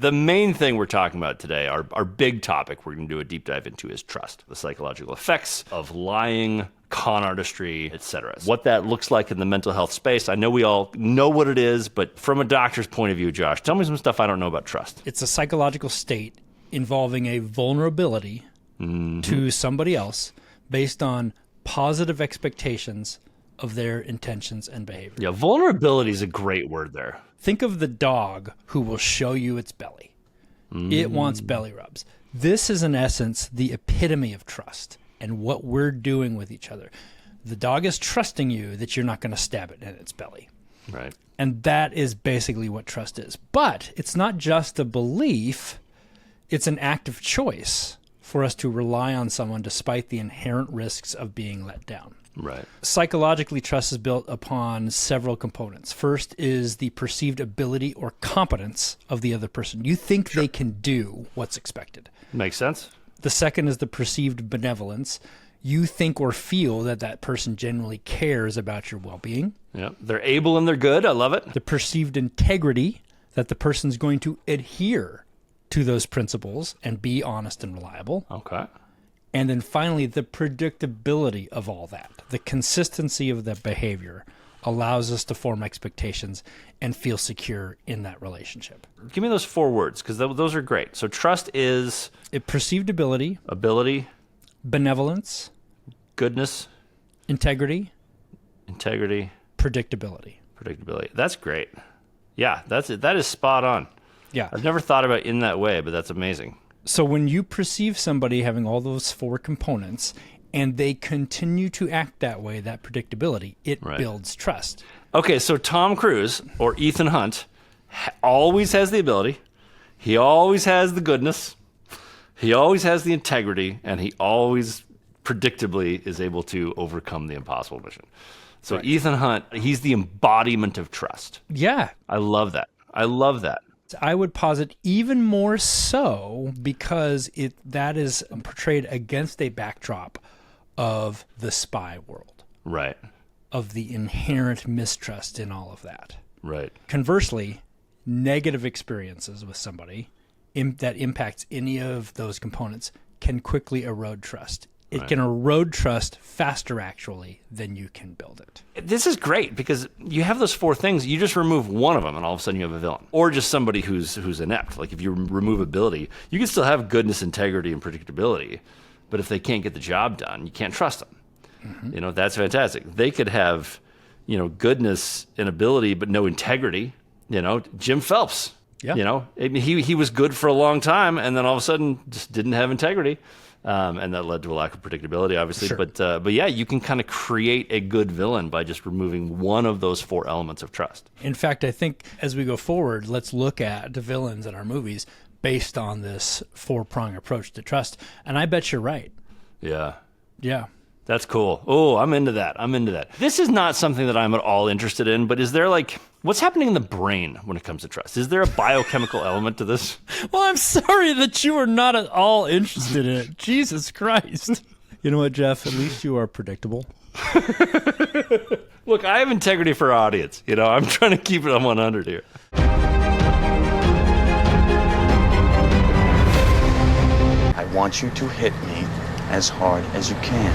The main thing we're talking about today, our big topic we're going to do a deep dive into is trust, the psychological effects of lying, con artistry, etc. What that looks like in the mental health space. I know we all know what it is, but from a doctor's point of view, Josh, tell me some stuff I don't know about trust. It's a psychological state involving a vulnerability to somebody else based on positive expectations of their intentions and behavior. Yeah, vulnerability is a great word there. Think of the dog who will show you its belly. It wants belly rubs. This is, in essence, the epitome of trust and what we're doing with each other. The dog is trusting you that you're not going to stab it in its belly. Right. And that is basically what trust is. But it's not just a belief. It's an act of choice for us to rely on someone despite the inherent risks of being let down. Right. Psychologically, trust is built upon several components. First is the perceived ability or competence of the other person. You think they can do what's expected. Makes sense. The second is the perceived benevolence. You think or feel that that person genuinely cares about your well-being. Yeah, they're able and they're good. I love it. The perceived integrity, that the person's going to adhere to those principles and be honest and reliable. Okay. And then finally, the predictability of all that. The consistency of the behavior allows us to form expectations and feel secure in that relationship. Give me those 4 words, because those are great. So trust is... Perceived ability, benevolence, goodness, integrity, predictability. That's great. Yeah, that is spot on. Yeah. I've never thought about it in that way, but that's amazing. So when you perceive somebody having all those 4 components and they continue to act that way, that predictability, it builds trust. Okay, so Tom Cruise or Ethan Hunt always has the ability, he always has the goodness, he always has the integrity, and he always predictably is able to overcome the impossible mission. So Ethan Hunt, he's the embodiment of trust. Yeah. I love that. I would posit even more so because that is portrayed against a backdrop of the spy world. Right. Of the inherent mistrust in all of that. Right. Conversely, negative experiences with somebody that impacts any of those components can quickly erode trust. It can erode trust faster, actually, than you can build it. This is great because you have those 4 things. You just remove one of them, and all of a sudden you have a villain, or just somebody who's inept. Like if you remove ability, you can still have goodness, integrity, and predictability, but if they can't get the job done, you can't trust them. Mm-hmm. That's fantastic. They could have, goodness and ability, but no integrity. Jim Phelps. Yeah. He was good for a long time, and then all of a sudden just didn't have integrity. And that led to a lack of predictability, obviously. Sure. But yeah, you can kind of create a good villain by just removing one of those 4 elements of trust. In fact, I think as we go forward, let's look at the villains in our movies based on this 4-prong approach to trust. And I bet you're right. Yeah. Yeah. That's cool. Oh, I'm into that. This is not something that I'm at all interested in, but is there what's happening in the brain when it comes to trust? Is there a biochemical element to this? Well, I'm sorry that you are not at all interested in it. Jesus Christ. You know what, Jeff? At least you are predictable. Look, I have integrity for our audience. I'm trying to keep it on 100 here. I want you to hit me as hard as you can.